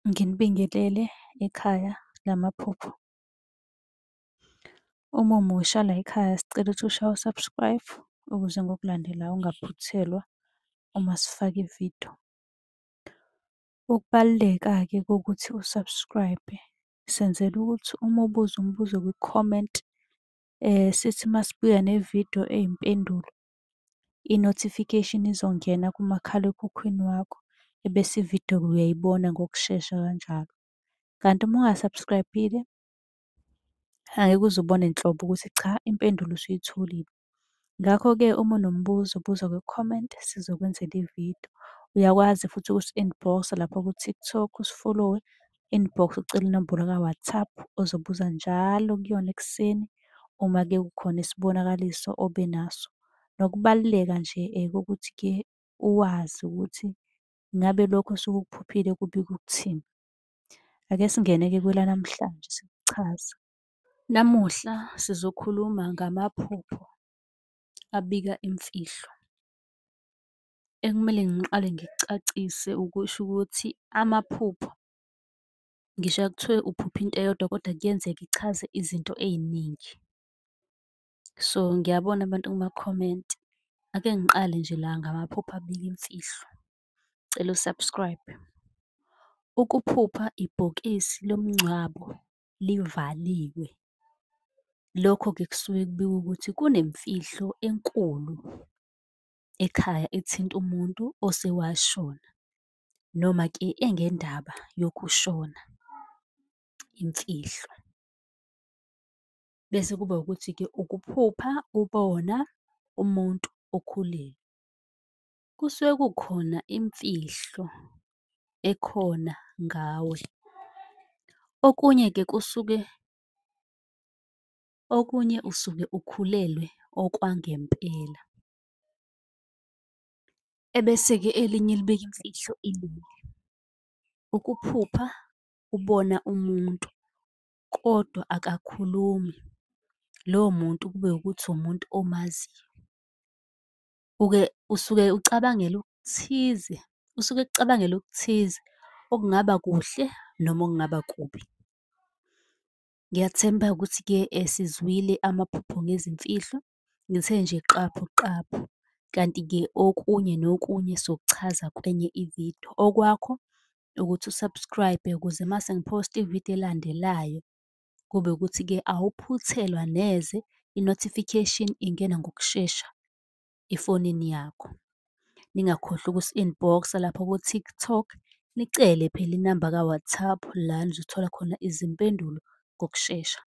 Nginibingelele ekhaya lamaphupho. Uma umusha la ekhaya sicela ukuthi ushaye u-subscribe ukuze ngokulandelayo ungaphuthelwa uma sifaka ividiyo. Ukubaluleka-ke kokuthi u-subscribe, senzela ukuthi uma ubuza umbuzo kwi-comment, sithi masibuya nevidiyo eyimpendulo, i-notification izongena kumakhalekhukhwini wakho, ebese ividiyo-ke uyayibona ngokushesha kanjalo. Kanti uma unga-subscribe-ile, angeke uze ubone nhlobo ukuthi cha, impendulo usuyitholile. Ngakho-ke uma unombuzo buza kwi-comment sizokwenzela ividiyo. Uyakwazi futhi ukusi-inbox-a lapha ku-TikTok, usi-follow-we, inbox ucele inombolo ka-WhatsApp ozobuza njalo kuyona ekuseni uma-ke kukhona isibonakaliso obenaso. Nokubaluleka nje kokuthi-ke uwazi ukuthi ngabe lokho osuke ukuphuphile kubika ukuthini. Ake singene-ke kwelanamhlanje sikuchaza. Namuhla sizokhuluma ngamaphupho abika imfihlo. Ekumele ngiqale ngikucacise ukusho ukuthi amaphupho, ngisho kuthiwe uphupha into eyodwa kodwa kuyenzeka ichaze izinto ey'ningi. So ngiyabona abantu kuma-comment. Ake ngiqale nje la ngamaphupho abika imfihlo. Cela u-subscribe. Ukuphupha ibhokisi lomngcwabo livaliwe. Lokho-ke kusuke kubika ukuthi kunemfihlo enkulu ekhaya ethinta umuntu osewashona, noma-ke engendaba yokushona, imfihlo. Bese kuba ukuthi-ke ukuphupha ubona umuntu okhulelwe. Kusuke kukhona imfihlo ekhona ngawe. Okunye-ke okunye usuke ukhulelwe okwangempela. Ebese-ke elinye elibika imfihlo ileli. Ukuphupha ubona umuntu kodwa akakhulumi. Lowo muntu kube ukuthi umuntu omaziyo. Usuke ucabangela okuthize, usuke ekucabangela okuthize okungaba kuhle noma okungaba kubi. Ngiyathemba ukuthi-ke sizwile amaphupho ngezimfihlo. Ngithe nje qaphu qaphu. Kanti-ke okunye nokunye sokuchaza kwenye ividiyo. Okwakho ukuthi u-subscribe ukuze mase ngiphosta ividiyo elandelayo kube ukuthi-ke awuphuthelwa neze, i-notification ingena ngokushesha efonini yakho. Ningakhohlwa ukusi-inbox-a lapha ku-TikTok, nicele phela inamba ka-WhatsApp la nizothola khona izimpendulo ngokushesha.